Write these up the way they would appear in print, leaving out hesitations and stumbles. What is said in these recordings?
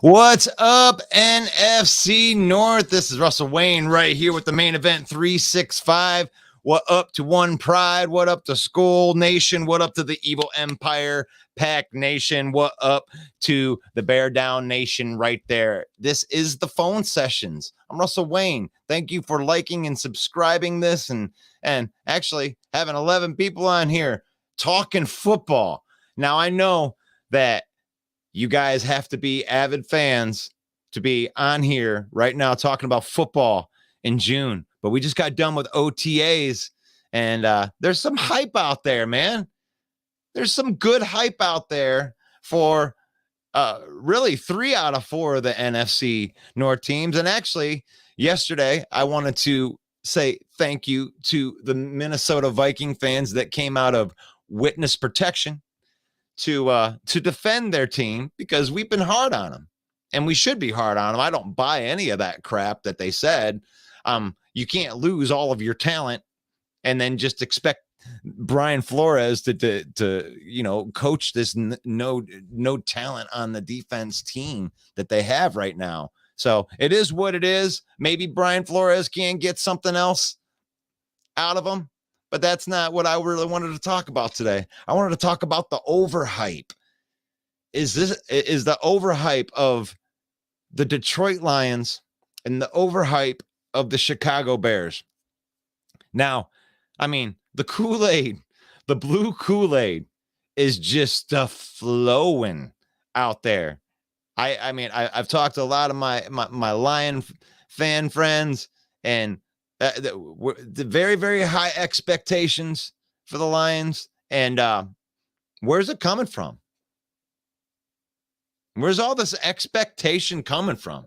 What's up, NFC North? This is Russell Wayne right here with the main event 365. What up to One Pride? What up to Skull Nation? What up to the Evil Empire Pack Nation? What up to the Bear Down Nation right there? This is the phone sessions. I'm Russell Wayne. Thank you for liking and subscribing this and actually having 11 people on here talking football. Now, I know that you guys have to be avid fans to be on here right now talking about football in June. But we just got done with OTAs, and there's some hype out there, man. There's some good hype out there for really 3 out of 4 of the NFC North teams. And actually, yesterday, I wanted to say thank you to the Minnesota Viking fans that came out of witness protection to defend their team, because we've been hard on them, and we should be hard on them. I don't buy any of that crap that they said. You can't lose all of your talent and then just expect Brian Flores to coach this no talent on the defense team that they have right now. So it is what it is. Maybe Brian Flores can get something else out of them, but that's not what I really wanted to talk about today. I wanted to talk about the overhype. Is the overhype of the Detroit Lions and the overhype of the Chicago Bears. Now, I mean, the Koolaid, the blue Koolaid is just flowing out there. I've talked to a lot of my Lion fan friends, and the very, very high expectations for the Lions. And where's it coming from? Where's all this expectation coming from?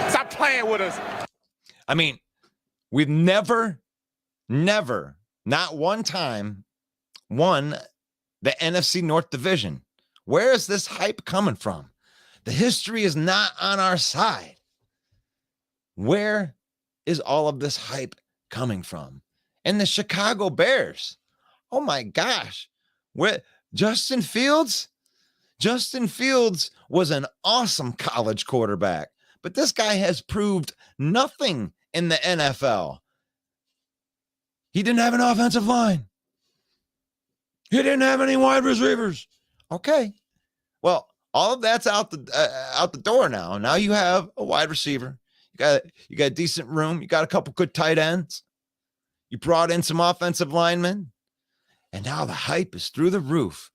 Stop playing with us. I mean, we've never, not one time won the NFC North division. Where is this hype coming from? The history is not on our side. Where is all of this hype coming from? And the Chicago Bears, oh my gosh, Justin Fields was an awesome college quarterback, but this guy has proved nothing in the NFL. He didn't have an offensive line. He didn't have any wide receivers. Okay, well, all of that's out the door now. Now you have a wide receiver. You got a decent room. You got a couple good tight ends. You brought in some offensive linemen, and now the hype is through the roof.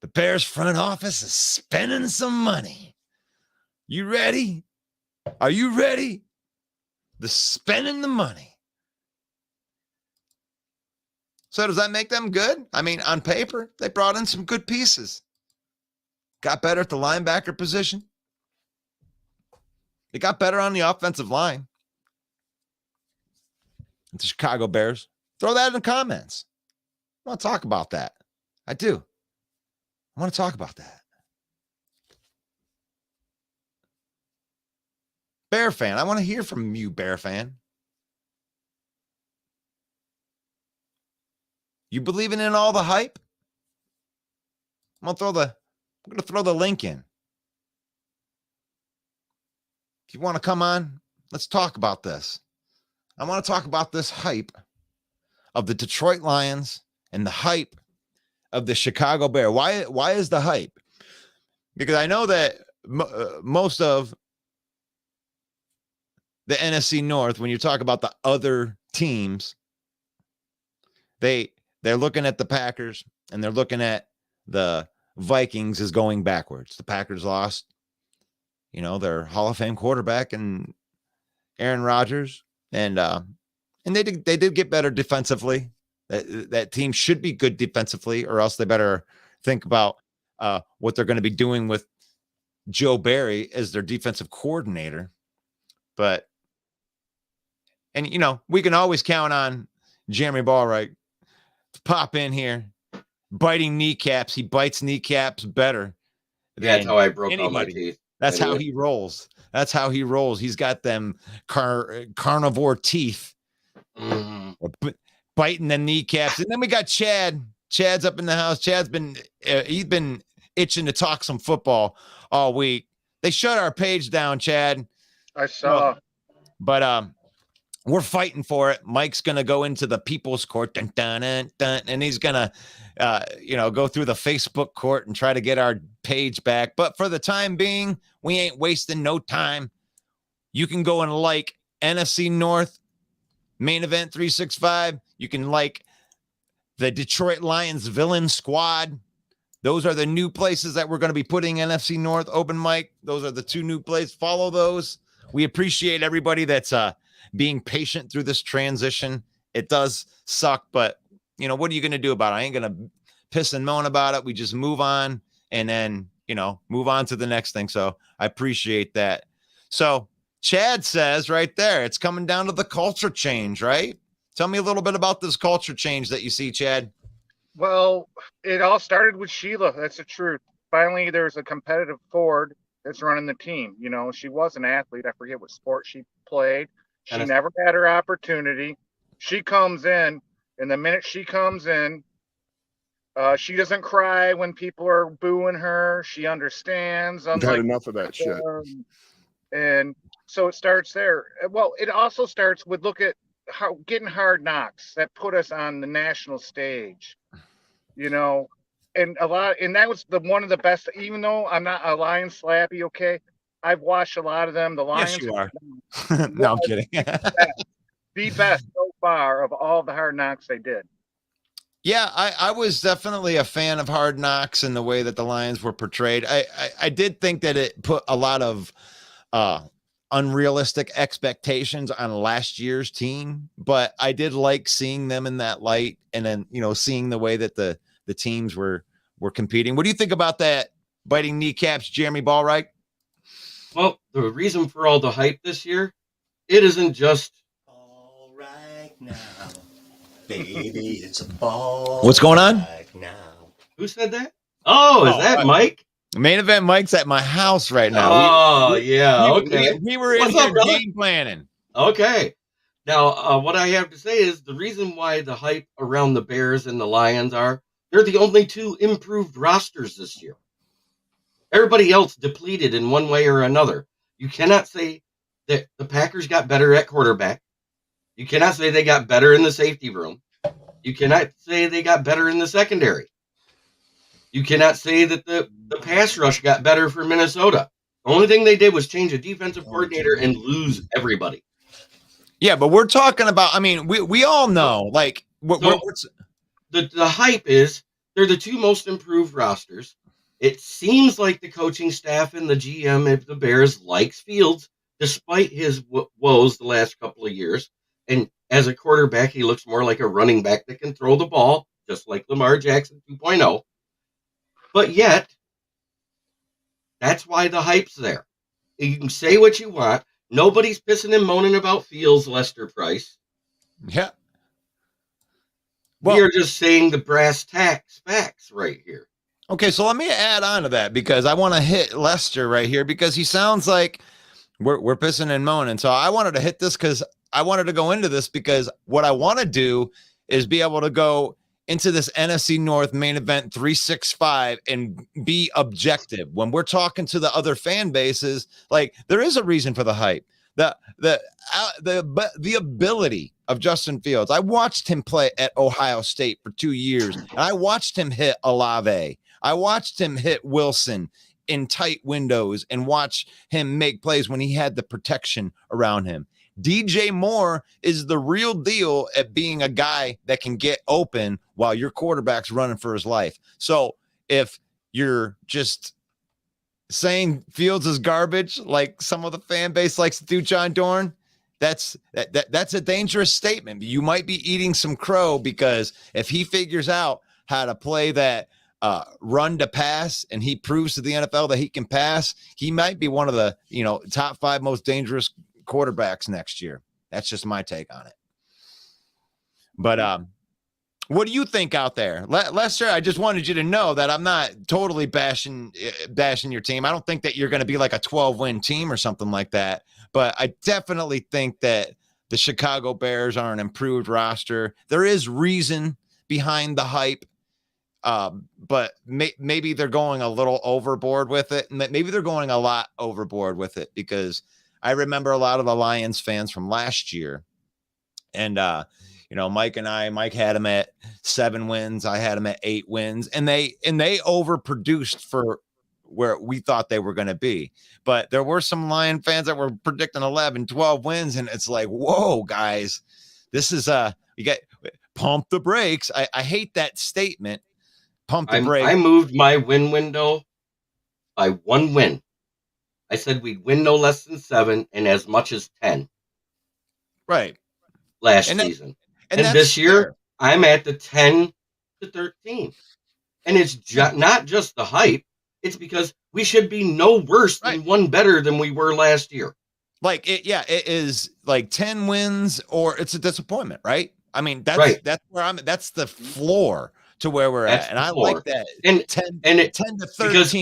The Bears front office is spending some money. You ready? Are you ready? The spending the money. So does that make them good? I mean, on paper, they brought in some good pieces. Got better at the linebacker position. They got better on the offensive line. It's the Chicago Bears. Throw that in the comments. I want to talk about that. I do. I want to talk about that. Bear fan, I want to hear from you, Bear fan. You believing in all the hype? I'm going to throw the link in. If you want to come on, let's talk about this. I want to talk about this hype of the Detroit Lions and the hype of the Chicago Bears. Why is the hype? Because I know that most of the NFC North, when you talk about the other teams, they're looking at the Packers and they're looking at the Vikings as going backwards. The Packers lost, their Hall of Fame quarterback and Aaron Rodgers, and they did get better defensively. That team should be good defensively, or else they better think about what they're going to be doing with Joe Barry as their defensive coordinator. We can always count on Jeremy Ballright to pop in here, biting kneecaps. He bites kneecaps better. That's how I broke all my teeth. That's how he rolls. That's how he rolls. He's got them carnivore teeth. Mm-hmm. Biting the kneecaps. And then we got Chad. Chad's up in the house. Chad's been itching to talk some football all week. They shut our page down, Chad. I saw. But we're fighting for it. Mike's going to go into the people's court, dun, dun, dun, dun, and he's going to, go through the Facebook court and try to get our page back. But for the time being, we ain't wasting no time. You can go and like NFC North, Main Event 365. You can like the Detroit Lions Villain Squad. Those are the new places that we're going to be putting NFC North open mic. Those are the 2 new places. Follow those. We appreciate everybody that's being patient through this transition. It does suck, but what are you going to do about it? I ain't going to piss and moan about it. We just move on and then, move on to the next thing. So I appreciate that. So Chad says right there, it's coming down to the culture change, right? Tell me a little bit about this culture change that you see, Chad. Well, it all started with Sheila. That's the truth. Finally, there's a competitive Ford that's running the team. She was an athlete. I forget what sport she played. She never had her opportunity. She comes in, and the minute she comes in, she doesn't cry when people are booing her. She understands. I've had enough of that shit. And so it starts there. Well, it also starts with look at how getting Hard Knocks that put us on the national stage. And that was one of the best. Even though I'm not a Lions slappy, okay, I've watched a lot of them. The Lions, yes, you are. No, I'm kidding. The best so far of all the Hard Knocks they did. Yeah, I was definitely a fan of Hard Knocks and the way that the Lions were portrayed. I did think that it put a lot of unrealistic expectations on last year's team, but I did like seeing them in that light, and then seeing the way that the teams were competing. What do you think about that biting kneecaps, Jeremy Ballright? Well, the reason for all the hype this year, it isn't just all right now, baby, it's a ball. What's going on right now? Who said that? Oh, is that Mike? Main Event Mike's at my house right now. Okay. We were in here game planning. Okay. Now, what I have to say is the reason why the hype around the Bears and the Lions they're the only 2 improved rosters this year. Everybody else depleted in one way or another. You cannot say that the Packers got better at quarterback. You cannot say they got better in the safety room. You cannot say they got better in the secondary. You cannot say that the pass rush got better for Minnesota. The only thing they did was change a defensive coordinator and lose everybody. Yeah, but we're talking about, we all know, like, the hype is they're the 2 most improved rosters. It seems like the coaching staff and the GM of the Bears likes Fields, despite his woes the last couple of years. And as a quarterback, he looks more like a running back that can throw the ball, just like Lamar Jackson 2.0. But yet, that's why the hype's there. You can say what you want. Nobody's pissing and moaning about Fields, Lester Price. Yeah. We are just saying the brass tacks facts right here. Okay, so let me add on to that, because I want to hit Lester right here, because he sounds like we're pissing and moaning. So I wanted to hit this because I wanted to go into this, because what I want to do is be able to go into this NFC North Main Event 365 and be objective. When we're talking to the other fan bases, like, there is a reason for the hype. The ability of Justin Fields. I watched him play at Ohio State for 2 years, and I watched him hit Olave. I watched him hit Wilson in tight windows and watch him make plays when he had the protection around him. DJ Moore is the real deal at being a guy that can get open while your quarterback's running for his life. So if you're just saying Fields is garbage, like some of the fan base likes to do, John Dorn, that's a dangerous statement. You might be eating some crow, because if he figures out how to play that run to pass, and he proves to the NFL that he can pass, he might be one of the top 5 most dangerous quarterbacks next year. That's just my take on it. But what do you think out there, Lester? I just wanted you to know that I'm not totally bashing your team. I don't think that you're going to be like a 12-win team or something like that, but I definitely think that the Chicago Bears are an improved roster. There is reason behind the hype. But maybe they're going a little overboard with it. Maybe they're going a lot overboard with it, because I remember a lot of the Lions fans from last year, and Mike had them at 7 wins. I had them at 8 wins, and they overproduced for where we thought they were going to be. But there were some Lion fans that were predicting 11, 12 wins. And it's like, whoa, guys, this is you got pump the brakes. I hate that statement. Pump the brakes. I moved my win window by 1 win. I said we'd win no less than 7 and as much as 10. Right. Last season. And this year, fair. I'm at the 10 to 13. And it's not just the hype. It's because we should be no worse than one better than we were last year. Like it is like 10 wins or it's a disappointment, right? I mean, that's where I'm at. That's the floor to where we're at. And I like that. And 10 to 13. Because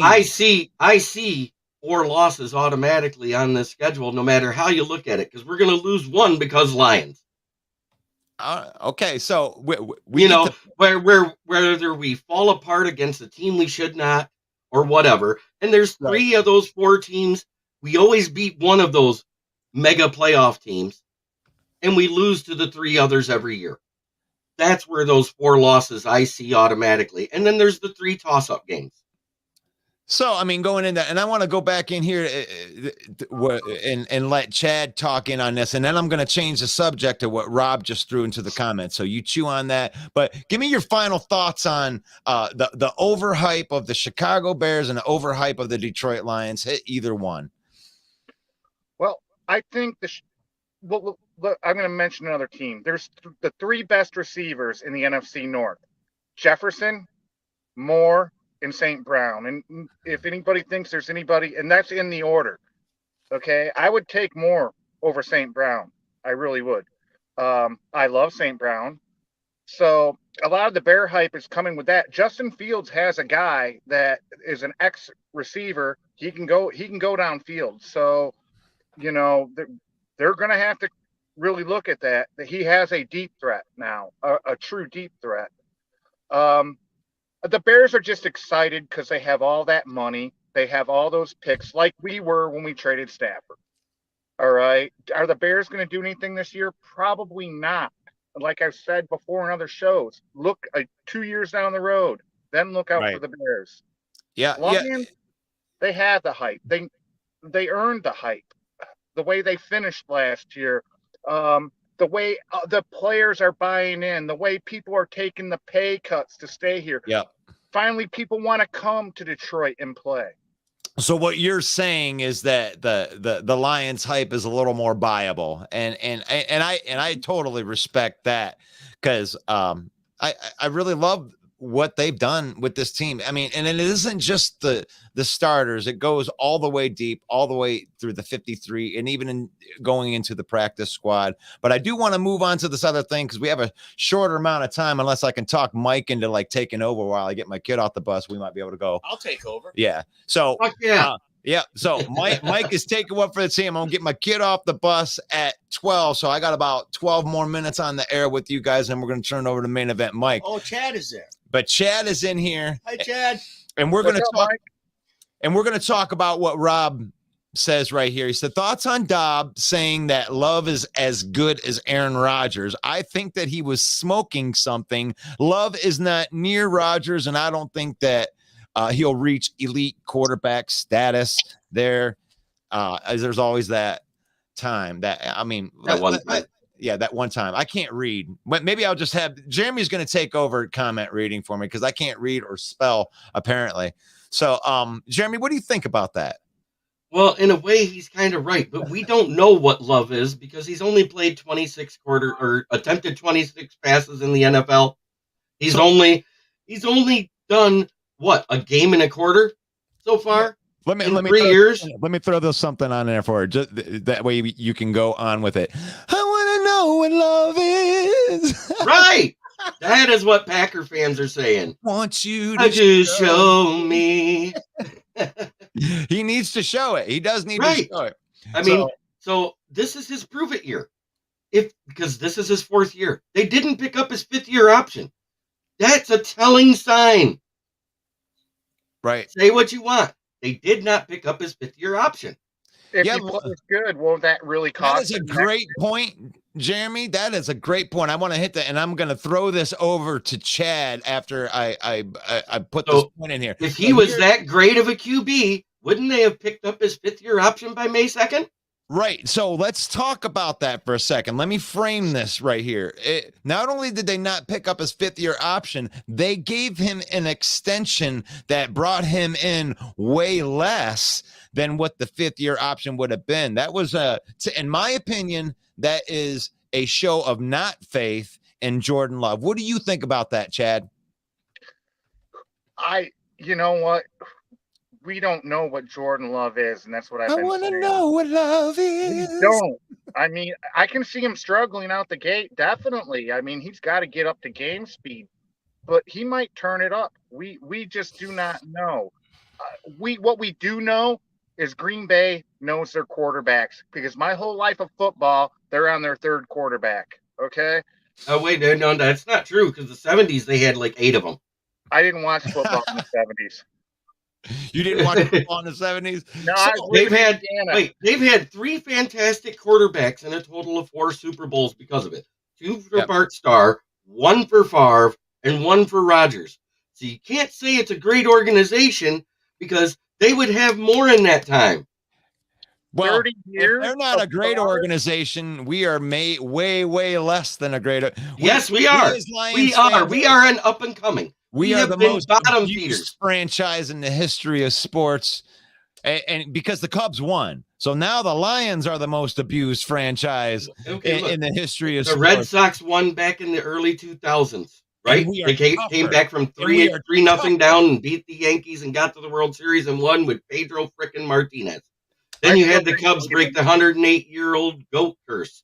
I see 4 losses automatically on this schedule, no matter how you look at it, because we're going to lose one because Lions. Okay, so whether we fall apart against a team we should not or whatever, and there's 3 of those 4 teams, we always beat one of those mega playoff teams, and we lose to the 3 others every year. That's where those 4 losses I see automatically, and then there's the 3 toss-up games. So, I mean, going into, and I want to go back in here and let Chad talk in on this, and then I'm going to change the subject to what Rob just threw into the comments. So you chew on that, but give me your final thoughts on the overhype of the Chicago Bears and the overhype of the Detroit Lions. Hit either one. Well, I think look, I'm going to mention another team. There's the 3 best receivers in the NFC North: Jefferson, Moore, and St. Brown. And if anybody thinks there's anybody, and that's in the order, okay, I would take Moore over St. Brown. I really would. I love St. Brown. So a lot of the Bear hype is coming with that. Justin Fields has a guy that is an ex receiver. He can go downfield. So, they're going to have to really look at that he has a deep threat now, a true deep threat. The Bears are just excited because they have all that money. They have all those picks like we were when we traded Stafford. All right. Are the Bears going to do anything this year? Probably not. Like I've said before in other shows, look 2 years down the road, then look out for the Bears. Yeah. Lions, they had the hype. They earned the hype. The way they finished last year, the way the players are buying in, the way people are taking the pay cuts to stay here. Yeah. Finally, people want to come to Detroit and play. So what you're saying is that the Lions hype is a little more viable, and I totally respect that, because I really love what they've done with this team. I mean, and it isn't just the starters. It goes all the way deep, all the way through the 53, and even going into the practice squad. But I do want to move on to this other thing, because we have a shorter amount of time, unless I can talk Mike into like taking over while I get my kid off the bus. We might be able to go. I'll take over. Yeah. So so Mike is taking one for the team. I'm gonna get my kid off the bus at 12. So I got about 12 more minutes on the air with you guys, and we're gonna turn over to main event Mike. Oh, Chad is there. But Chad is in here. Hi, Chad. And we're going to talk. And we're going to talk about what Rob says right here. He said, thoughts on Dobb saying that Love is as good as Aaron Rodgers. I think that he was smoking something. Love is not near Rodgers, and I don't think that he'll reach elite quarterback status there. As there's always that time that, I mean, that one time. Yeah, that one time. I can't read. But maybe I'll just have Jeremy's going to take over comment reading for me, because I can't read or spell, apparently. So, Jeremy, what do you think about that? Well, in a way, he's kind of right, but we don't know what Love is, because he's only played 26 attempted 26 passes in the NFL. He's only done what, a game and a quarter so far? Let me 3 years. Let me throw this something on there for you. Just that way you can go on with it. I want to know what love is. Right. That is what Packer fans are saying. Want you to show me. He needs to show it. He does need to show it. I mean, so this is his prove it year. Because this is his 4th year. They didn't pick up his 5th year option. That's a telling sign. Right. Say what you want. They did not pick up his 5th-year option. If Yeah, he plays good, won't that really That cost is a him? great point, Jeremy. That is a great point. I want to hit that, and I'm going to throw this over to Chad after I put this So point in here. if So he was here- that great of a QB, wouldn't they have picked up his 5th-year option by May 2nd? Right. So let's talk about that for a second. Let me frame this right here. Not only did they not pick up his 5th-year option, they gave him an extension that brought him in way less than what the 5th-year option would have been. That was in my opinion, that is a show of not faith in Jordan Love. What do you think about that, Chad? You know what? We don't know what Jordan Love is, and that's what I've I been want to saying. know what love We is. don't. I mean, I can see him struggling out the gate, definitely. I mean, he's got to get up to game speed, but he might turn it up. We just do not know. What we do know is Green Bay knows their quarterbacks, because my whole life of football, they're on their 3rd quarterback. Okay, Oh, wait, no, that's not true, because the 70s, they had like 8 of them. I didn't watch football in the 70s. You didn't watch football in the 70s? No, So- I was living in Indiana. They've had 3 fantastic quarterbacks and a total of 4 Super Bowls because of it. 2 for Yep. Bart Starr, 1 for Favre, and 1 for Rodgers. So you can't say it's a great organization, because they would have more in that time. Well, 30 if years. they're not a of great Favre? organization, we are way less than a great. Yes, we are. as Lions We are. fans We are an up and coming. We are have the been most bottom abused feeders. franchise in the history of sports, and because the Cubs won, so now the Lions are the most abused franchise Okay, look, in the history of the sports. Red Sox won back in the early 2000s, right? And we are They came tougher. back from we 3 are 3-0 tougher. down and beat the Yankees and got to the World Series and won with Pedro frickin' Martinez. Then I you still had the think Cubs they'll break get the 108-year-old GOAT curse.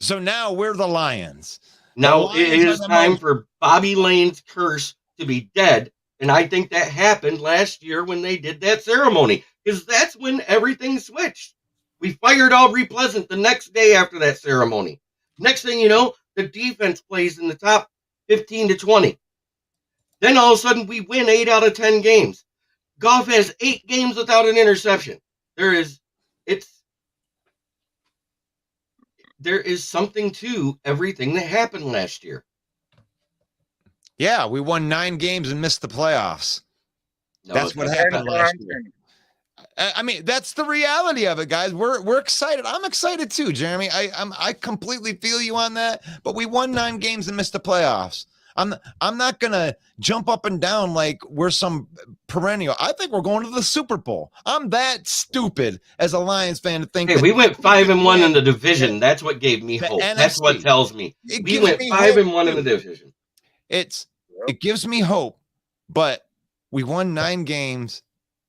So now we're the Lions. Now Lions it are is the time most- for Bobby Lane's curse to be dead. And I think that happened last year when they did that ceremony, because that's when everything switched. We fired Aubrey Pleasant the next day after that ceremony. Next thing you know, the defense plays in the top 15 to 20. Then all of a sudden we win 8 out of 10 games. Goff has 8 games without an interception. There is something to everything that happened last year. Yeah, we won 9 games and missed the playoffs. No, That's what it's- happened Ben last year. Johnson. I mean, that's the reality of it, guys. We're excited. I'm excited too, Jeremy. I completely feel you on that. But we won 9 games and missed the playoffs. I'm not gonna jump up and down like we're some perennial. I think we're going to the Super Bowl. I'm that stupid as a Lions fan to think. Hey, that we went 5-1 in win. the division. That's what gave me The hope. That's what NFC. tells me. It We gives went me 5-1 hope, in the division. it gives me hope, but we won 9 games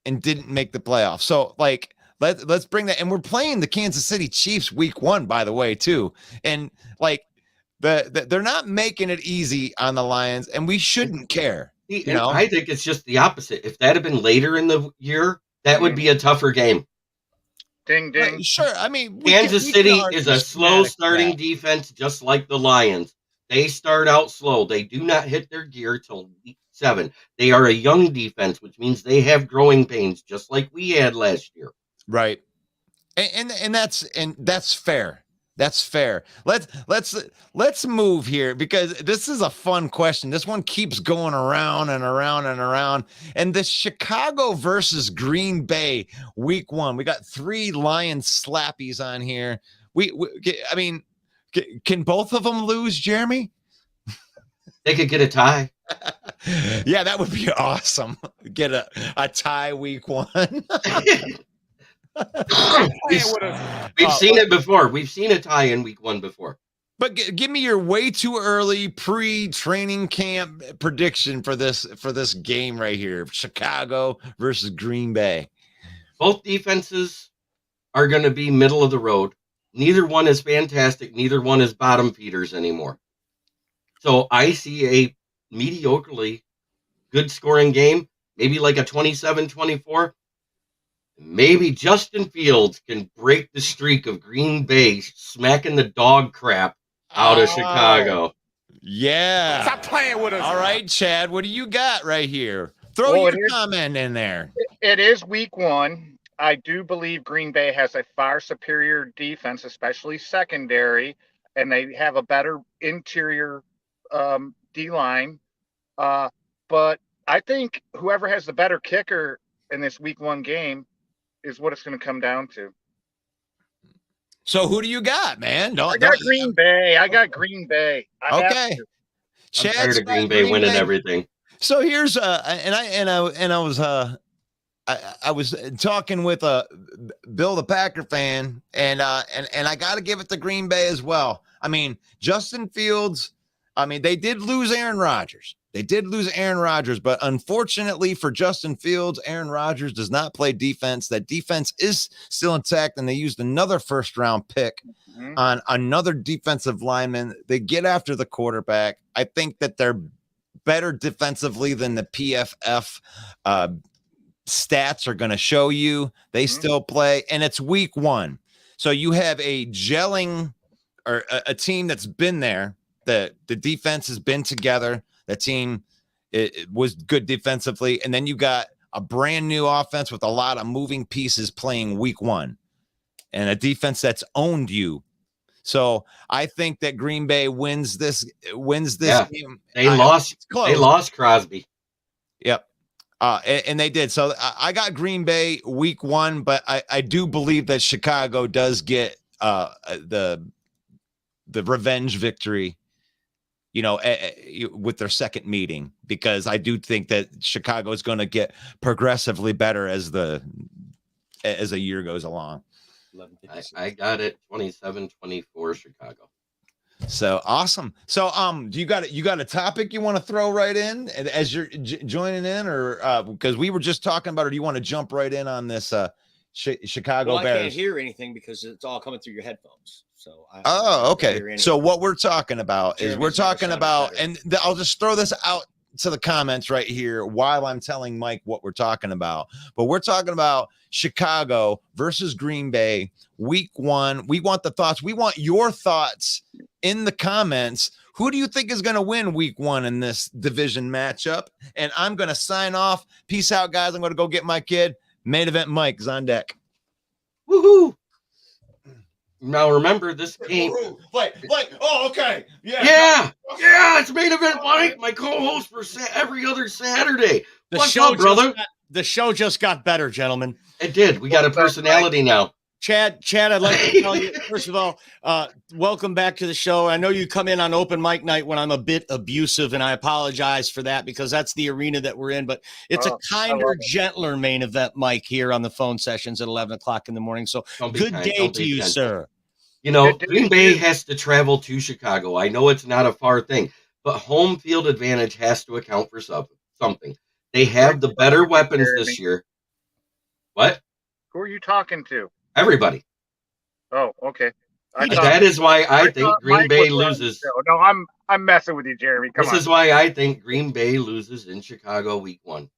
and didn't make the playoffs. So like let's bring that, and we're playing the Kansas City Chiefs week 1, by the way, too. And like they're not making it easy on the Lions, and we shouldn't care. See, You know? I think it's just the opposite. If that had been later in the year, that would be a tougher game. Ding, ding. Sure. I mean, Kansas City is a slow starting defense. defense, just like the Lions. They start out slow. They do not hit their gear till week 7. They are a young defense, which means they have growing pains, just like we had last year. Right. And that's fair. That's fair. Let's move here, because this is a fun question. This one keeps going around and around and around. And the Chicago versus Green Bay week 1. We got 3 Lions slappies on here. I mean, can both of them lose, Jeremy? They could get a tie. Yeah, that would be awesome. Get a tie week 1. We've seen it before. We've seen a tie in week 1 before. But give me your way too early pre-training camp prediction for this game right here: Chicago versus Green Bay. Both defenses are going to be middle of the road. Neither one is fantastic. Neither one is bottom feeders anymore. So I see a mediocrely good scoring game, maybe like a 27-24. Maybe Justin Fields can break the streak of Green Bay smacking the dog crap out of Chicago. Yeah. Stop playing with us. All right, Chad, what do you got right here? Throw Well, your comment in there. it is week 1. I do believe Green Bay has a far superior defense, especially secondary, and they have a better interior D line. But I think whoever has the better kicker in this week 1 game is what it's going to come down to. So who do you got, man? I got Green Bay. I got Green Bay. Okay. I'm Chad's tired of got Green Bay winning everything. So here's I was talking with Bill the Packer fan, and I got to give it to Green Bay as well. I mean, Justin Fields. I mean, they did lose Aaron Rodgers. But unfortunately for Justin Fields, Aaron Rodgers does not play defense. That defense is still intact, and they used another first-round pick on another defensive lineman. They get after the quarterback. I think that they're better defensively than the PFF stats are going to show you. They still play, and it's week 1. So you have a gelling or a team that's been there. The defense has been together. The team it was good defensively. And then you got a brand new offense with a lot of moving pieces playing week 1 and a defense that's owned you. So I think that Green Bay wins this game. They lost Crosby. Yep. And they did. So I got Green Bay week 1, but I do believe that Chicago does get the revenge victory, with their second meeting, because I do think that Chicago is going to get progressively better as the year goes along. I got it 27-24 Chicago. So awesome. So do you got a topic you want to throw right in as you're joining in, or because we were just talking about, or do you want to jump right in on this Chicago Bears? I can't hear anything because it's all coming through your headphones. So okay. So what we're talking about is I'll just throw this out to the comments right here while I'm telling Mike what we're talking about. But we're talking about Chicago versus Green Bay, week 1. We want the thoughts. We want your thoughts in the comments. Who do you think is going to win week 1 in this division matchup? And I'm going to sign off. Peace out, guys. I'm going to go get my kid. Main event Mike is on deck. Woohoo! Now remember this game. Like, oh, okay. Yeah. It's main event Mike, my co-host for every other Saturday. What's up, brother? The show just got better, gentlemen. It did. We got a personality now. Chad, I'd like to tell you, first of all, welcome back to the show. I know you come in on open mic night when I'm a bit abusive, and I apologize for that because that's the arena that we're in. But it's a kinder, gentler main event Mike here on the phone sessions at 11 o'clock in the morning. So good day to you, sir. Green Bay has to travel to Chicago. I know it's not a far thing, but home field advantage has to account for something. They have the better weapons this year. What? Who are you talking to? Everybody. Oh, okay. That is why I think Green Bay loses. No, I'm messing with you, Jeremy. Come on. This is why I think Green Bay loses in Chicago week 1.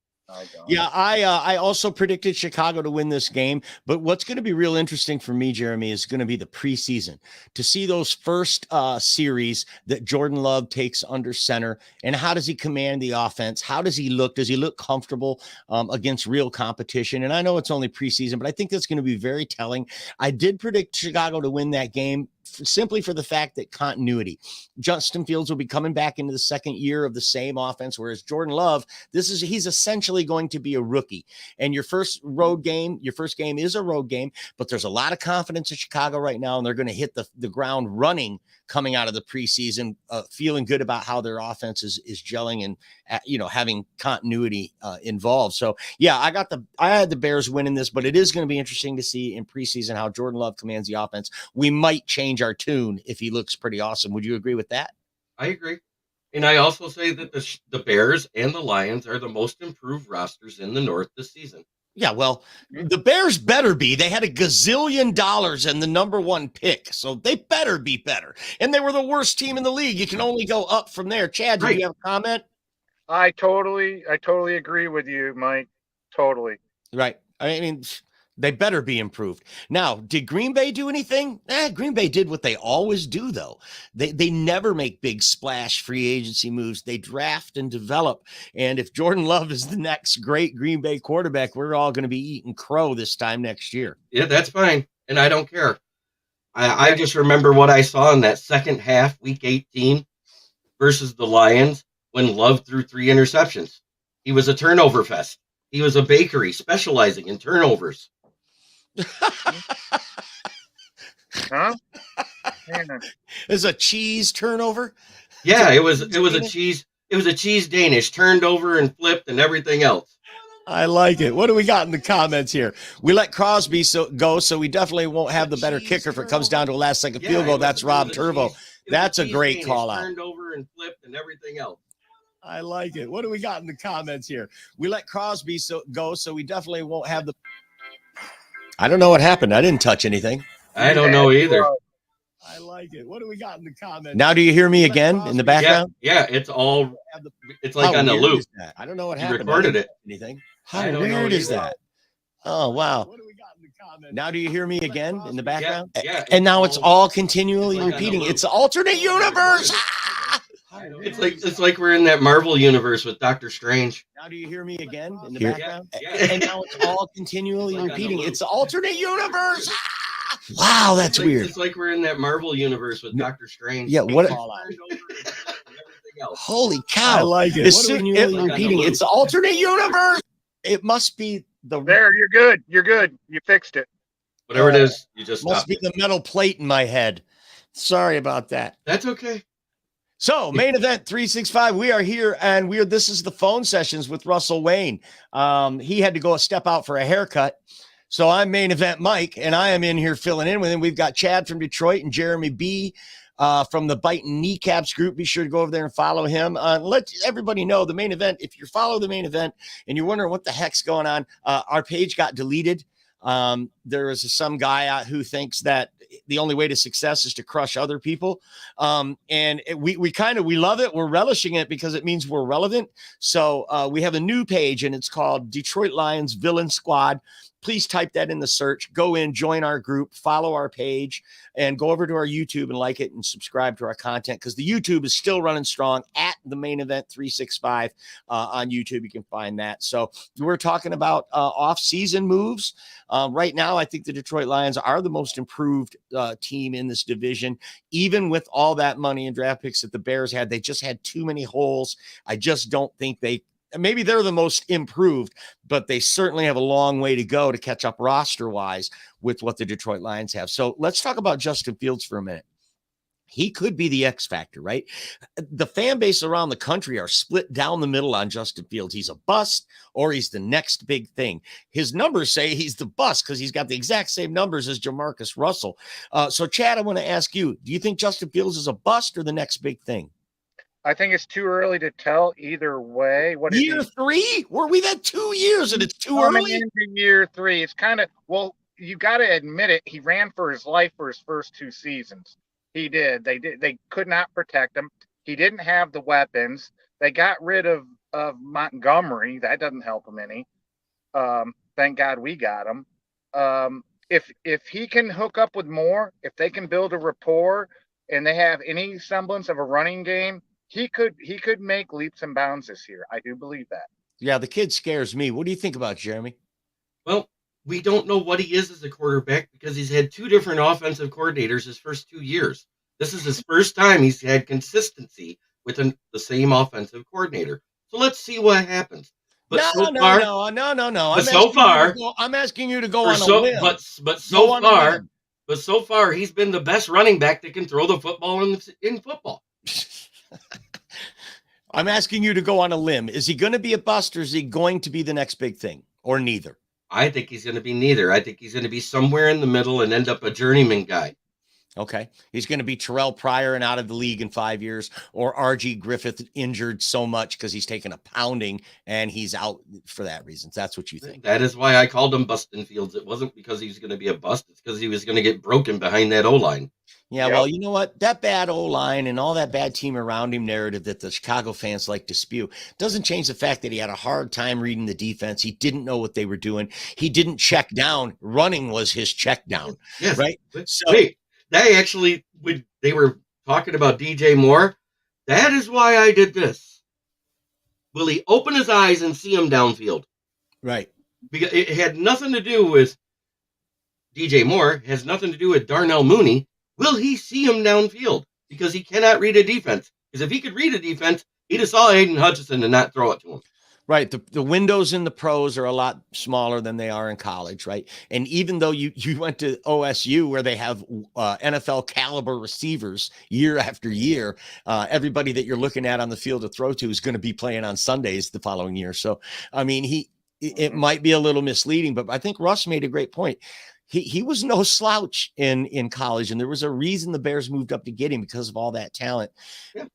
Yeah, I also predicted Chicago to win this game. But what's going to be real interesting for me, Jeremy, is going to be the preseason to see those first series that Jordan Love takes under center. And how does he command the offense? How does he look? Does he look comfortable against real competition? And I know it's only preseason, but I think that's going to be very telling. I did predict Chicago to win that game simply for the fact that continuity. Justin Fields will be coming back into the second year of the same offense, whereas Jordan Love, he's essentially going to be a rookie. And your first game is a road game, but there's a lot of confidence in Chicago right now, and they're going to hit the ground running coming out of the preseason, feeling good about how their offense is gelling and having continuity involved. So yeah, I had the Bears winning this, but it is going to be interesting to see in preseason how Jordan Love commands the offense. We might change our tune if he looks pretty awesome. Would you agree with that? I agree. And I also say that the Bears and the Lions are the most improved rosters in the North this season. Yeah, well, the Bears better be. They had $1 gazillion and the number 1 pick, so they better be better. And they were the worst team in the league. You can only go up from there. Chad, do you have a comment? I totally agree with you, Mike. Totally. Right. I mean, They better be improved. Now, did Green Bay do anything? Green Bay did what they always do, though. They never make big splash free agency moves. They draft and develop. And if Jordan Love is the next great Green Bay quarterback, we're all going to be eating crow this time next year. Yeah, that's fine. And I don't care. I just remember what I saw in that second half, week 18 versus the Lions, when Love threw 3 interceptions. He was a turnover fest. He was a bakery specializing in turnovers. Huh? Is a cheese turnover? Yeah, it was a cheese Danish turned over and flipped and everything else. I like it. What do we got in the comments here? We let Crosby go, so we definitely won't have the better kicker if it comes down to a last second field goal. That's Rob Turbo. That's a great call out. Turned over and flipped and everything else. I like it. What do we got in the comments here? We let Crosby go, so we definitely won't have the. I don't know what happened. I didn't touch anything. I don't know either. I like it. What do we got in the comments? Now, do you hear me again in the background? Yeah, it's all. It's like on the loop. I don't know what happened. You recorded it. Anything? How weird is that? Oh wow. What do we got in the comments? Now, do you hear me again in the background? Yeah. And now it's all continually repeating. It's an alternate universe. It's like we're in that Marvel universe with Doctor Strange. Now, do you hear me again in the background? And now it's all continually repeating. It's an alternate universe. Wow, that's weird. It's like we're in that Marvel universe with Doctor Strange. Yeah, what? Holy cow! I like it. It's repeating. It's an alternate universe. It must be the. There, you're good. You're good. You fixed it. Whatever it is, you just must be the metal plate in my head. Sorry about that. That's okay. So, main event 365. We are here, and this is the phone sessions with Russell Wayne. He had to go step out for a haircut. So I'm main event Mike, and I am in here filling in with him. We've got Chad from Detroit and Jeremy B from the Biting Kneecaps group. Be sure to go over there and follow him. Let everybody know the main event. If you follow the main event and you're wondering what the heck's going on, our page got deleted. There is some guy out who thinks that the only way to success is to crush other people. And we love it. We're relishing it because it means we're relevant. So we have a new page, and it's called Detroit Lions Villain Squad. Please type that in the search. Go in, join our group, follow our page, and go over to our YouTube and like it and subscribe to our content, because the YouTube is still running strong at the main event 365 on YouTube. You can find that. So we're talking about off-season moves. Right now, I think the Detroit Lions are the most improved team in this division. Even with all that money and draft picks that the Bears had, they just had too many holes. I just don't think maybe they're the most improved, but they certainly have a long way to go to catch up roster-wise with what the Detroit Lions have. So let's talk about Justin Fields for a minute. He could be the X factor, right? The fan base around the country are split down the middle on Justin Fields. He's a bust or he's the next big thing. His numbers say he's the bust because he's got the exact same numbers as Jamarcus Russell. So, Chad, I want to ask you, do you think Justin Fields is a bust or the next big thing? I think it's too early to tell either way. What year 3? We've had 2 years and it's too early. Into year 3, it's kind of, well, you got to admit it. He ran for his life for his first 2 seasons. He did. They could not protect him. He didn't have the weapons. They got rid of Montgomery. That doesn't help him any. Thank God we got him. If he can hook up with Moore, if they can build a rapport and they have any semblance of a running game, he could make leaps and bounds this year. I do believe that. Yeah, the kid scares me. What do you think about Jeremy? Well, we don't know what he is as a quarterback because he's had 2 different offensive coordinators his first 2 years. This is his first time he's had consistency with the same offensive coordinator. So let's see what happens. But no. I'm asking you to go on a limb. But so far, he's been the best running back that can throw the football in football. I'm asking you to go on a limb. Is he going to be a bust or is he going to be the next big thing, or neither? I think he's going to be neither. I think he's going to be somewhere in the middle and end up a journeyman guy. Okay. He's going to be Terrell Pryor and out of the league in 5 years, or RG Griffith injured so much because he's taken a pounding and he's out for that reason. That's what you think. That is why I called him Bustin' Fields. It wasn't because he was going to be a bust. It's because he was going to get broken behind that O-line. Yeah, Yep. well, you know what? That bad O-line and all that bad team around him narrative that the Chicago fans like to spew doesn't change the fact that he had a hard time reading the defense. He didn't know what they were doing. He didn't check down. Running was his check down, Yes. right? So Wait, they actually, when they were talking about DJ Moore, that is why I did this. Will he open his eyes and see him downfield? right. Because it had nothing to do with DJ Moore, has nothing to do with Darnell Mooney. Will he see him downfield? Because he cannot read a defense. Because if he could read a defense, he'd have saw Aiden Hutchinson and not throw it to him. Right. The windows in the pros are a lot smaller than they are in college, right? And even though you went to OSU where they have NFL caliber receivers year after year, everybody that you're looking at on the field to throw to is going to be playing on Sundays the following year. So, I mean, it might be a little misleading, but I think Russ made a great point. He was no slouch in college, and there was a reason the Bears moved up to get him because of all that talent. Yeah.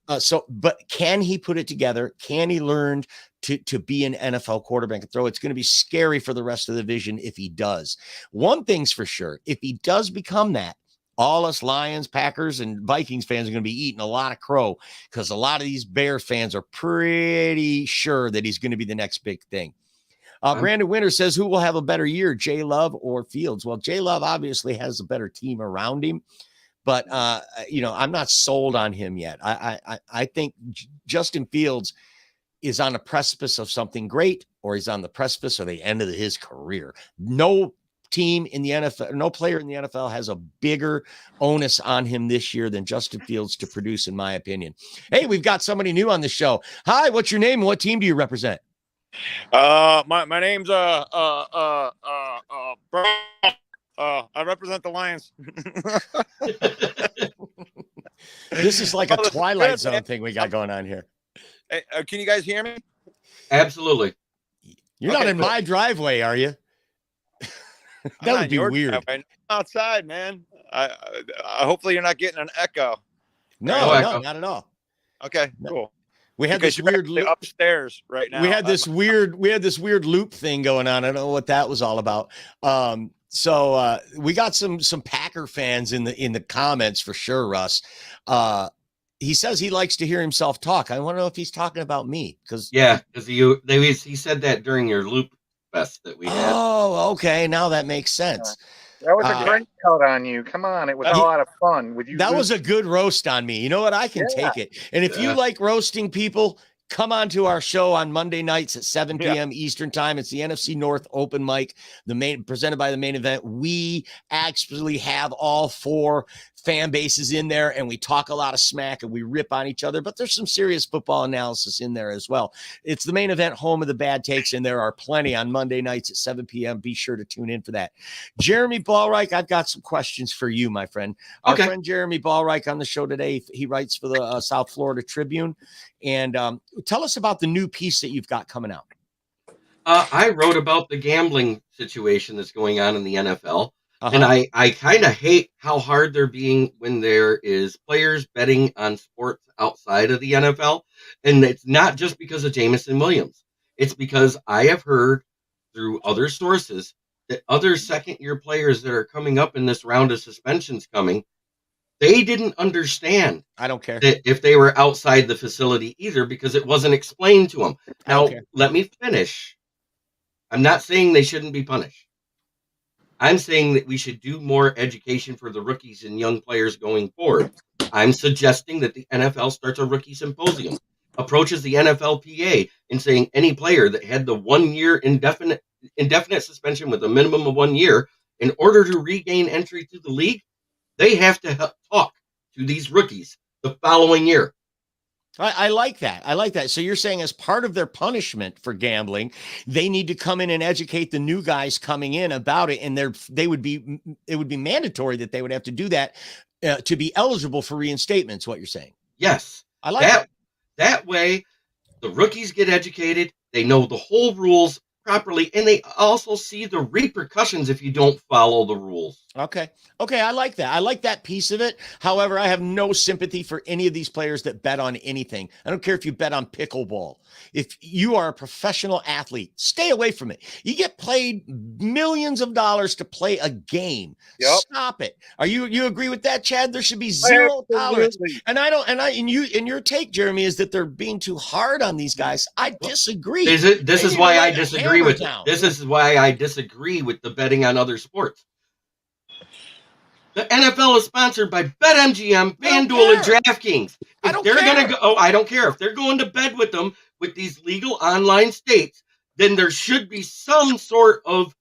But can he put it together? Can he learn to be an NFL quarterback and throw? It's going to be scary for the rest of the division if he does. One thing's for sure, if he does become that, all us Lions, Packers, and Vikings fans are going to be eating a lot of crow because a lot of these Bears fans are pretty sure that he's going to be the next big thing. Brandon Winter says, who will have a better year, J Love or Fields? Well, J Love obviously has a better team around him, but I'm not sold on him yet. I think Justin Fields is on the precipice of something great, or he's on the precipice of the end of his career. No team in the NFL, no player in the NFL has a bigger onus on him this year than Justin Fields to produce, in my opinion. Hey, we've got somebody new on the show. Hi, what's your name and what team do you represent? My name's Brian. I represent the Lions. This is like a Twilight Zone thing we got going on here. Hey, can you guys hear me? Absolutely. You're not in my driveway, are you? That would be weird. Driveway. Outside, man. I hopefully you're not getting an echo. No, not at all. Okay, cool. We had this weird loop upstairs right now. We had this weird loop thing going on. I don't know what that was all about. So we got some Packer fans in the comments for sure, Russ. He says he likes to hear himself talk. I want to know if he's talking about me because he said that during your loop fest that we had. Oh, okay. Now that makes sense. That was a great cut on you. Come on, it was a lot of fun with you. That was a good roast on me. You know what? I can take it. And if you like roasting people, come on to our show on Monday nights at 7 p.m. Eastern time. It's the NFC North open mic, presented by the Main Event. We actually have all four fan bases in there, and we talk a lot of smack and we rip on each other, but there's some serious football analysis in there as well. It's the Main Event, home of the bad takes, and there are plenty on Monday nights at 7 p.m. Be sure to tune in for that. Jeremy Ballreich, I've got some questions for you, my friend. Our friend Jeremy Ballreich on the show today. He writes for the South Florida Tribune. And tell us about the new piece that you've got coming out. I wrote about the gambling situation that's going on in the NFL. And I kind of hate how hard they're being when there is players betting on sports outside of the NFL. And it's not just because of Jameson Williams. It's because I have heard through other sources that other second-year players that are coming up in this round of suspensions coming, they didn't understand. I don't care. That if they were outside the facility either, because it wasn't explained to them. Now, let me finish. I'm not saying they shouldn't be punished. I'm saying that we should do more education for the rookies and young players going forward. I'm suggesting that the NFL starts a rookie symposium, approaches the NFLPA in saying any player that had the 1 year indefinite suspension with a minimum of 1 year, in order to regain entry to the league, they have to talk to these rookies the following year. I like that. I like that. So you're saying as part of their punishment for gambling, they need to come in and educate the new guys coming in about it. And it would be mandatory that they would have to do that to be eligible for reinstatement, is what you're saying. Yes. I like that. That way, the rookies get educated. They know the whole rules properly. And they also see the repercussions if you don't follow the rules. Okay. Okay. I like that. I like that piece of it. However, I have no sympathy for any of these players that bet on anything. I don't care if you bet on pickleball. If you are a professional athlete, stay away from it. You get paid millions of dollars to play a game. Yep. Stop it. Are you agree with that, Chad? There should be zero tolerance. Absolutely. And your take, Jeremy, is that they're being too hard on these guys. I disagree. This They is need to why lay I the disagree hammer with it. down. This is why I disagree with the betting on other sports. The NFL is sponsored by BetMGM, FanDuel, and DraftKings. I If don't they're care. gonna go, I don't care. If they're going to bed with them with these legal online states, then there should be some sort of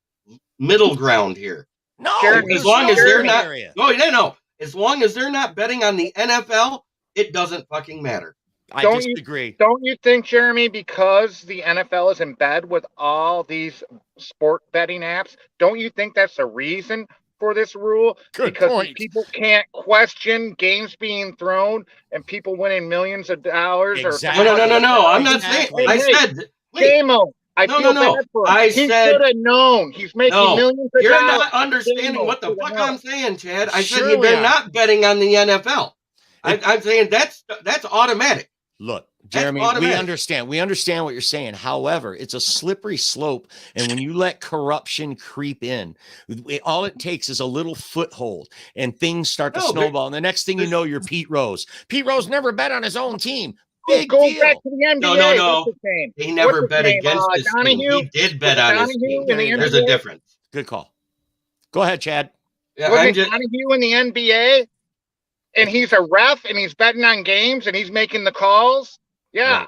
middle ground here. No, Jeremy, As long as they're not, area. no. As long as they're not betting on the NFL, it doesn't fucking matter. I Don't you- disagree. Don't you think, Jeremy, because the NFL is in bed with all these sport betting apps, don't you think that's the reason for this rule? Good Because point. people can't question games being thrown and people winning millions of dollars. Exactly. No. I'm not Exactly. saying. I Hey, said, wait, Game-o, I No, feel no. bad for him. I He said- should have known. He's making No, millions of you're dollars. not understanding Game-o what the should have fuck known. I'm saying, Chad. I Sure said we they're are. not betting on the NFL. I'm saying that's automatic. Look, Jeremy, automatic. we understand what you're saying. However, it's a slippery slope. And when you let corruption creep in, all it takes is a little foothold and things start to No, snowball. And the next thing you know, you're Pete Rose. Pete Rose never bet on his own team. Big Going deal. back to the NBA. No. What's his name? He never What's his bet name? against his team. Donahue? He did bet on his Donahue team. in the There's a NBA? difference. Good call. Go ahead, Chad. Yeah, Wasn't I'm just, Donahue in the NBA? And he's a ref and he's betting on games and he's making the calls. Yeah. Right.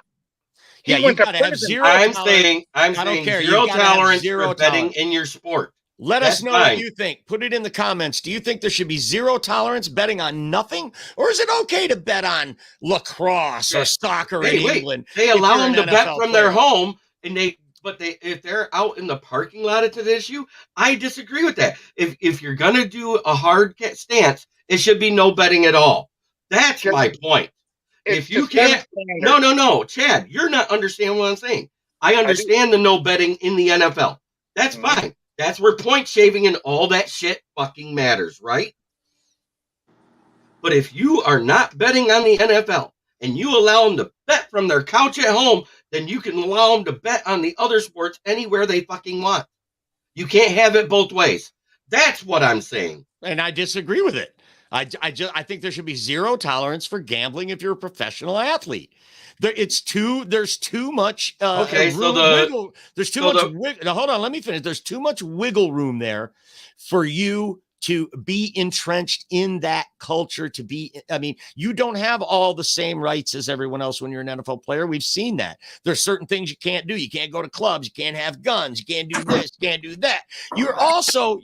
He Yeah, you went to got to have prison. zero I'm tolerance. saying I don't saying care. You zero gotta have tolerance zero for betting tolerance. in your sport. Let us That's know fine. what you think. Put it in the comments. Do you think there should be zero tolerance betting on nothing? Or is it okay to bet on lacrosse or soccer in England? They if allow you're them an to bet NFL from their player? home, and if they're out in the parking lot at the issue, I disagree with that. If you're gonna do a hard stance, it should be no betting at all. That's Just- my point. It's If you just them can't, standards. no, Chad, you're not understanding what I'm saying. I understand the no betting in the NFL. That's Mhm. fine. That's where point shaving and all that shit fucking matters, right? But if you are not betting on the NFL and you allow them to bet from their couch at home, then you can allow them to bet on the other sports anywhere they fucking want. You can't have it both ways. That's what I'm saying. And I disagree with it. I think there should be zero tolerance for gambling if you're a professional athlete. There's too much. Okay, so Now, hold on, let me finish. There's too much wiggle room there for you to be entrenched in that culture. You don't have all the same rights as everyone else when you're an NFL player. We've seen that. There's certain things you can't do. You can't go to clubs. You can't have guns. You can't do this. You can't do that. You're also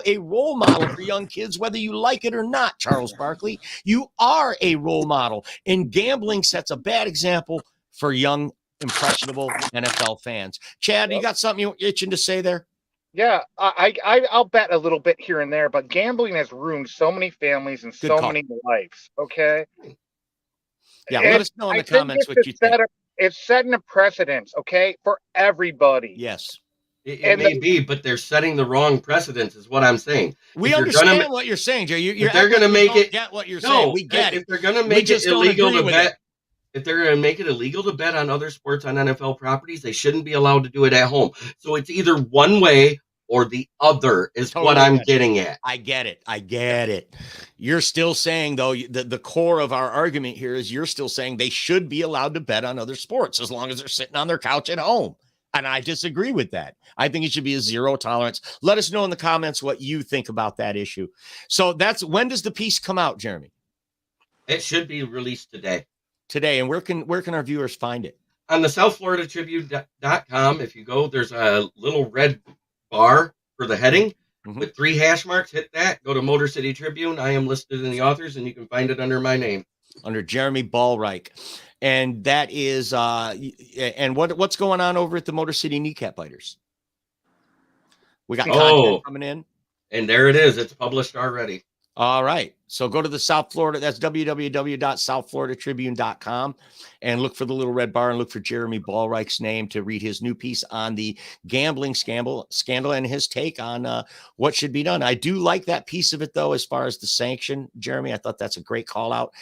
a role model for young kids, whether you like it or not, Charles Barkley. You are a role model, and gambling sets a bad example for young, impressionable NFL fans. Chad, you got something you're itching to say there? Yeah, I'll bet a little bit here and there, but gambling has ruined so many families and Good so call. many lives. Okay. Yeah, And let us know in the I think comments this what you is think. It's setting a precedence, okay, for everybody. Yes. It And may be, but they're setting the wrong precedents, is what I'm saying. We If you're understand gonna- what you're saying, Jay. If they're going to make it, get what you're no, saying. We get if it. they're going to We make it just don't illegal agree to with bet, it. if they're going to make it illegal to bet on other sports on NFL properties, they shouldn't be allowed to do it at home. So it's either one way or the other is Totally what I'm get it. getting at. I get it. You're still saying, though, the core of our argument here is you're still saying they should be allowed to bet on other sports as long as they're sitting on their couch at home. And I disagree with that. I think it should be a zero tolerance. Let us know in the comments what you think about that issue. So when does the piece come out, Jeremy? It should be released today. Today. And where can our viewers find it? On the SouthFloridaTribune.com, if you go, there's a little red bar for the heading with 3 hash marks. Hit that. Go to Motor City Tribune. I am listed in the authors, and you can find it under my name. Under Jeremy Ballreich. And that is and what's going on over at the Motor City Kneecap Biters? We got content coming in. And there it is. It's published already. All right. So go to the South Florida. That's www.southfloridatribune.com and look for the little red bar and look for Jeremy Ballreich's name to read his new piece on the gambling scandal and his take on what should be done. I do like that piece of it, though, as far as the sanction, Jeremy. I thought that's a great call out.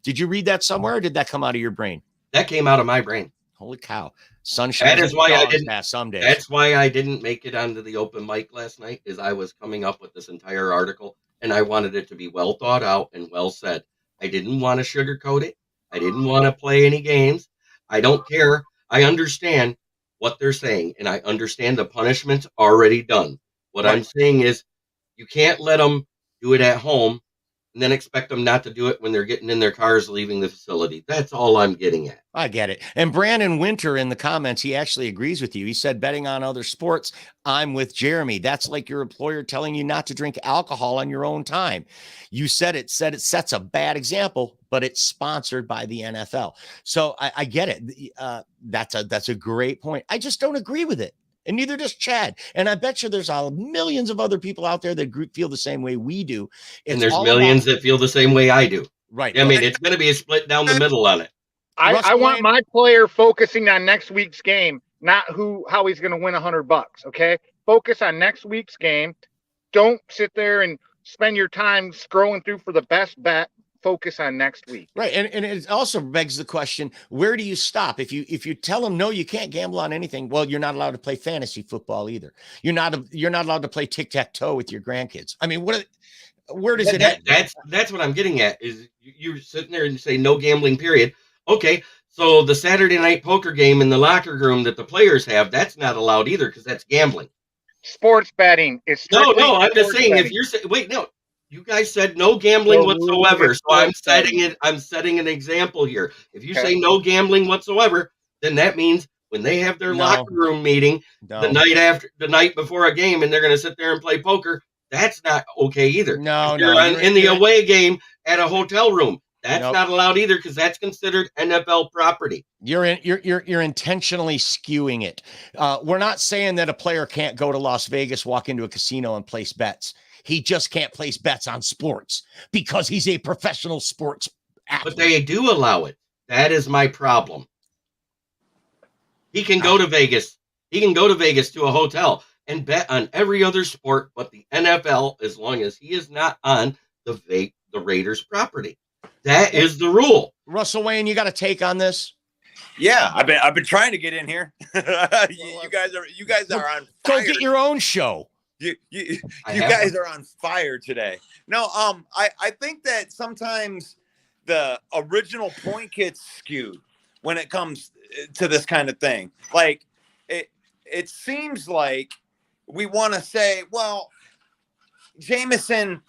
Did you read that somewhere or did that come out of your brain? That came out of my brain. Holy cow. Sunshine. That is why I didn't. Some days. That's why I didn't make it onto the open mic last night, is I was coming up with this entire article, and I wanted it to be well thought out and well said. I didn't want to sugarcoat it. I didn't want to play any games. I don't care. I understand what they're saying, and I understand the punishment's already done. What I'm saying is you can't let them do it at home and then expect them not to do it when they're getting in their cars leaving the facility. That's all I'm getting at. I get it. And Brandon Winter in the comments, he actually agrees with you. He said, betting on other sports, I'm with Jeremy. That's like your employer telling you not to drink alcohol on your own time. You said it sets a bad example, but it's sponsored by the NFL. So I get it. That's a great point. I just don't agree with it. And neither does Chad. And I bet you there's millions of other people out there that feel the same way we do. And there's millions that feel the same way I do. Right. I mean, it's going to be a split down the middle on it. I want my player focusing on next week's game, not how he's going to win $100. Okay, focus on next week's game. Don't sit there and spend your time scrolling through for the best bet. Focus on next week. Right. And it also begs the question, where do you stop? If you tell them, no, you can't gamble on anything. Well, you're not allowed to play fantasy football either. You're not allowed to play tic-tac-toe with your grandkids. I mean, where does it end? That's what I'm getting at, is you're sitting there and you say no gambling period. Okay. So the Saturday night poker game in the locker room that the players have, that's not allowed either, because that's gambling. Sports betting is no. I'm just saying betting. If you're wait, no, you guys said no gambling whatsoever. So I'm setting an example here. If you say no gambling whatsoever, then that means when they have their locker room meeting the night before a game, and they're going to sit there and play poker, that's not okay either. In the away game at a hotel room, that's not allowed either, because that's considered NFL property. You're intentionally skewing it. We're not saying that a player can't go to Las Vegas, walk into a casino, and place bets. He just can't place bets on sports because he's a professional sports athlete. But they do allow it. That is my problem. He can go to Vegas. He can go to Vegas to a hotel and bet on every other sport but the NFL, as long as he is not on the Raiders' property. That is the rule. Russell Wayne, you got a take on this? Yeah, I've been trying to get in here. you guys are on fire. Go get your own show. You guys are on fire today. No, I think that sometimes the original point gets skewed when it comes to this kind of thing. Like it seems like we want to say, well, Jameson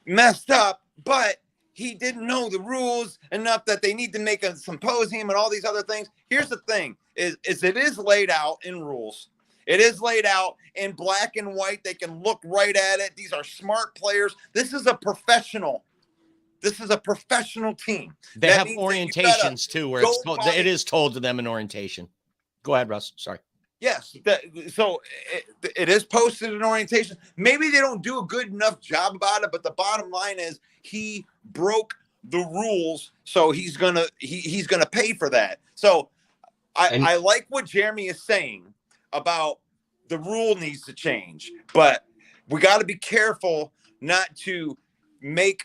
messed up, but he didn't know the rules enough that they need to make a symposium and all these other things. Here's the thing is it is laid out in rules. It is laid out in black and white. They can look right at it. These are smart players. This is a professional team. They have orientations too, where it is told to them in orientation. Go ahead, Russ. Sorry. Yes. So it is posted in orientation. Maybe they don't do a good enough job about it, but the bottom line is he broke the rules, so he's gonna pay for that. So I like what Jeremy is saying about the rule needs to change, but we got to be careful not to make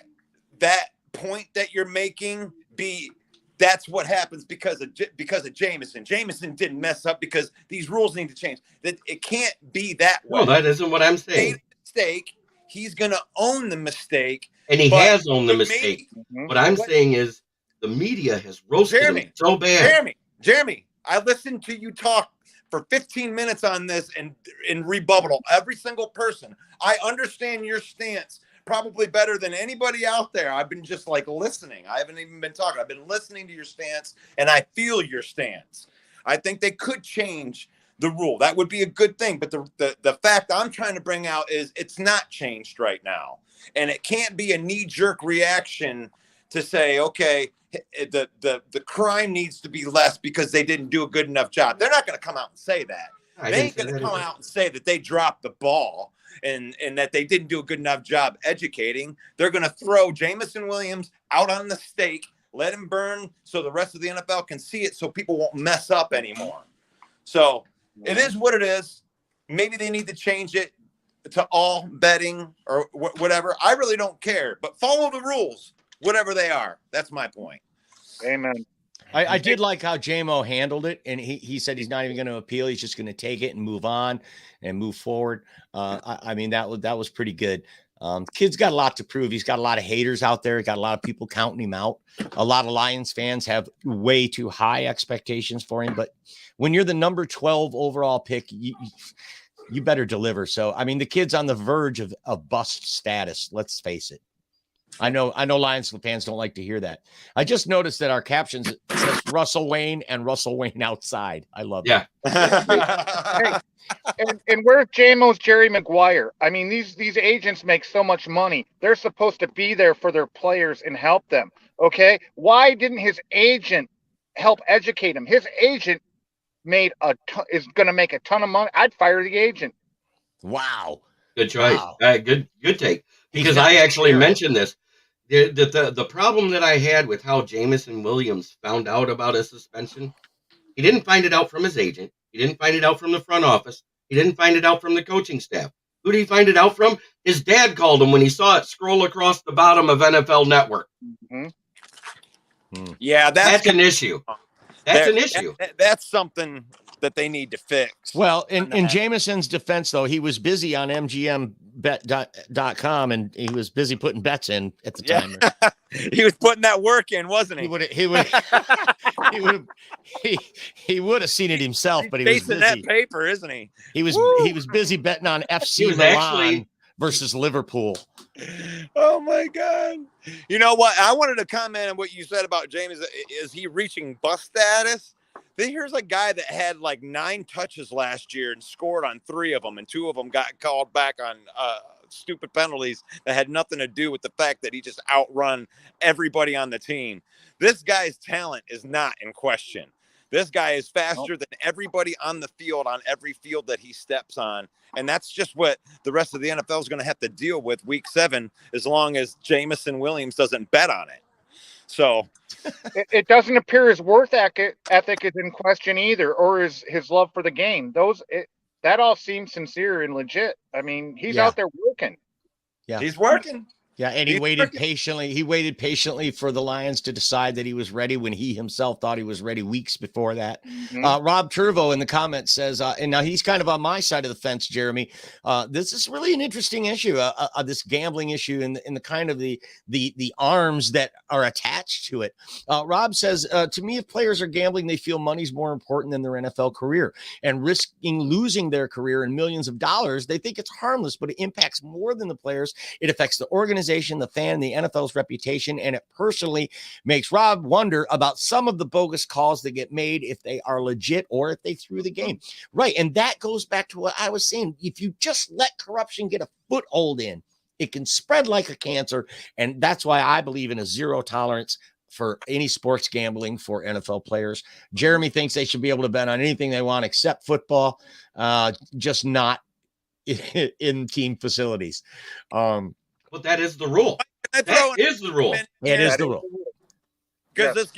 that point that you're making be that's what happens because of Jameson. Jameson didn't mess up because these rules need to change. That it can't be that way. No, that isn't what I'm saying. He made a mistake. He's going to own the mistake. And he has owned the mistake. What I'm saying is the media has roasted him so bad. Jeremy, I listened to you talk for 15 minutes on this and rebuttal every single person. I understand your stance probably better than anybody out there. I've been just like listening. I haven't even been talking. I've been listening to your stance, and I feel your stance. I think they could change the rule. That would be a good thing. But the fact I'm trying to bring out is it's not changed right now. And it can't be a knee-jerk reaction to say, okay, the crime needs to be less because they didn't do a good enough job. They're not going to come out and say that. I They didn't ain't say going to that come either. out and say that they dropped the ball and that they didn't do a good enough job educating. They're going to throw Jamison Williams out on the stake, let him burn so the rest of the NFL can see it so people won't mess up anymore. So it is what it is. Maybe they need to change it to all betting or whatever. I really don't care, but follow the rules, whatever they are. That's my point. Amen. I did like how JMO handled it, and he said he's not even going to appeal. He's just going to take it and move on and move forward. I mean, that was pretty good. Kid's got a lot to prove. He's got a lot of haters out there. He's got a lot of people counting him out. A lot of Lions fans have way too high expectations for him. But when you're the number 12 overall pick, you better deliver. So, I mean, the kid's on the verge of bust status. Let's face it. I know Lions fans don't like to hear that. I just noticed that our captions says Russell Wayne and Russell Wayne outside. I love Yeah. Hey, and where's JMO's Jerry Maguire? I mean, these agents make so much money. They're supposed to be there for their players and help them. Okay, why didn't his agent help educate him? His agent is going to make a ton of money. I'd fire the agent. Wow. Good choice. Wow. Good take. Because I actually mentioned this. The problem that I had with how Jamison Williams found out about his suspension, he didn't find it out from his agent. He didn't find it out from the front office. He didn't find it out from the coaching staff. Who did he find it out from? His dad called him when he saw it scroll across the bottom of NFL Network. Mm-hmm. Yeah, that's an issue. That's an issue. That's something that they need to fix. Well, in Jamison's defense, though, he was busy on mgmbet.com and he was busy putting bets in at the time. He was putting that work in, wasn't he? He would have seen it himself, but he was busy. That paper, isn't he? He was busy betting on FC Milan versus Liverpool. Oh my God! You know what? I wanted to comment on what you said about James. Is he reaching bust status? Here's a guy that had like 9 touches last year and scored on 3 of them, and 2 of them got called back on stupid penalties that had nothing to do with the fact that he just outrun everybody on the team. This guy's talent is not in question. This guy is faster than everybody on the field on every field that he steps on. And that's just what the rest of the NFL is going to have to deal with week 7, as long as Jamison Williams doesn't bet on it. So it doesn't appear his worth ethic is in question either, or his love for the game. That all seems sincere and legit. I mean, he's out there working. Yeah, he's working. Yeah, and he waited patiently. He waited patiently for the Lions to decide that he was ready when he himself thought he was ready weeks before that. Mm-hmm. Rob Turvo in the comments says, and now he's kind of on my side of the fence, Jeremy. This is really an interesting issue, this gambling issue and the kind of the arms that are attached to it. Rob says, to me, if players are gambling, they feel money's more important than their NFL career, and risking losing their career and millions of dollars, they think it's harmless, but it impacts more than the players. It affects the organization, the fan, the NFL's reputation, and it personally makes Rob wonder about some of the bogus calls that get made, if they are legit or if they threw the game. Right, and that goes back to what I was saying. If you just let corruption get a foothold in, it can spread like a cancer, and that's why I believe in a zero tolerance for any sports gambling for NFL players. Jeremy thinks they should be able to bet on anything they want except football, just not in team facilities. But that is the rule. That is the rule. It is the rule. Because this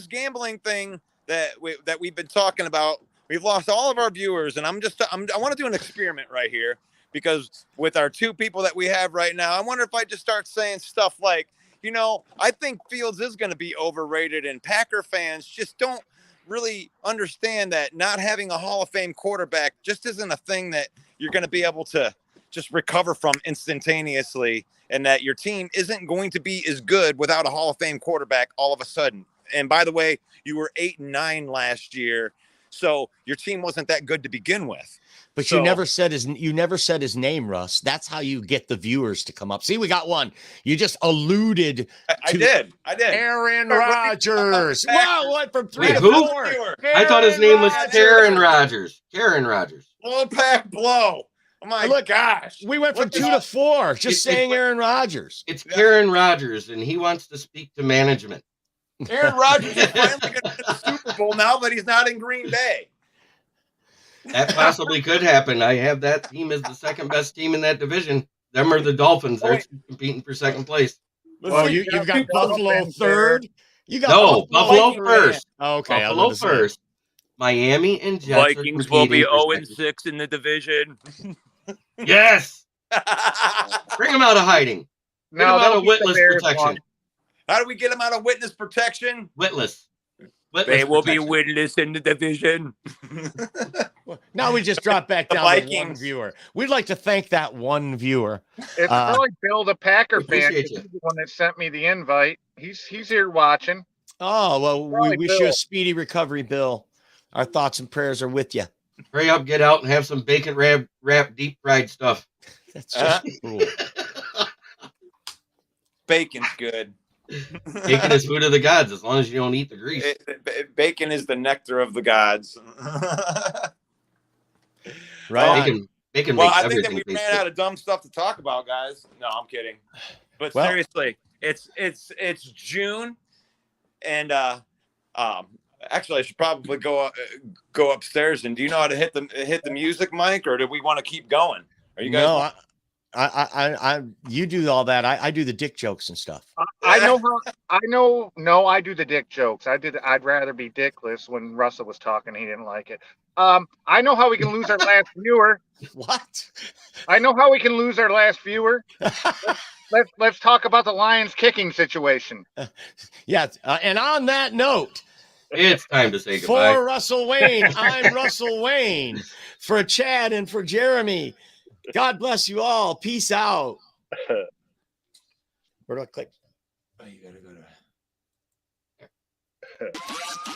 gambling thing that we've been talking about, we've lost all of our viewers, and I want to do an experiment right here, because with our 2 people that we have right now, I wonder if I just start saying stuff like, I think Fields is going to be overrated, and Packer fans just don't really understand that not having a Hall of Fame quarterback just isn't a thing that you're going to be able to just recover from instantaneously, and that your team isn't going to be as good without a Hall of Fame quarterback all of a sudden. And by the way, you were 8-9 last year, so your team wasn't that good to begin with. But you never said his name, Russ. That's how you get the viewers to come up. See, we got one. You just alluded. I did. Aaron Rodgers. Wow, what from 3 to 4? I thought his name was Aaron Rodgers. Aaron Rodgers. Blow pack blow. Oh my gosh. We went from 2 to 4 just saying Aaron Rodgers. It's Aaron Rodgers, and he wants to speak to management. Aaron Rodgers is finally going to win the Super Bowl now that he's not in Green Bay. That possibly could happen. I have that team as the second best team in that division. Them are the Dolphins. They're competing for second place. Well, you've got Buffalo third. You got No, Buffalo third. first. Okay, Buffalo first. Miami and Jets Vikings will be are 0-6 in the division. Yes. Bring them out of hiding. Bring them out of witness protection. How do we get them out of witness protection? Witless. They will be witless in the division. Now we just drop back The down Vikings. to one viewer. We'd like to thank that one viewer. It's probably Bill, the Packer fan. appreciate He's you. the one that sent me the invite. He's here watching. Oh, well, we Probably wish you Bill. a speedy recovery, Bill. Our thoughts and prayers are with you. Hurry up, get out and have some bacon wrap deep fried stuff. That's just cool. Bacon's good. Bacon is food of the gods as long as you don't eat the grease. Bacon is the nectar of the gods. Right. Bacon Well, makes I think that everything we taste ran good. out of dumb stuff to talk about, guys. No, I'm kidding. But Well- seriously, it's June, and actually, I should probably go upstairs. And do you know how to hit the music, Mike, or do we want to keep going? Are you guys? No, I you do all that. I do the dick jokes and stuff. I do the dick jokes. I'd rather be dickless. When Russell was talking, he didn't like it. I know how we can lose our last viewer. What? I know how we can lose our last viewer. Let's talk about the Lions kicking situation. Yeah. And on that note, It's time to say goodbye. for Russell Wayne, I'm Russell Wayne. For Chad and for Jeremy, God bless you all. Peace out. Where do I click? Oh, you gotta go to.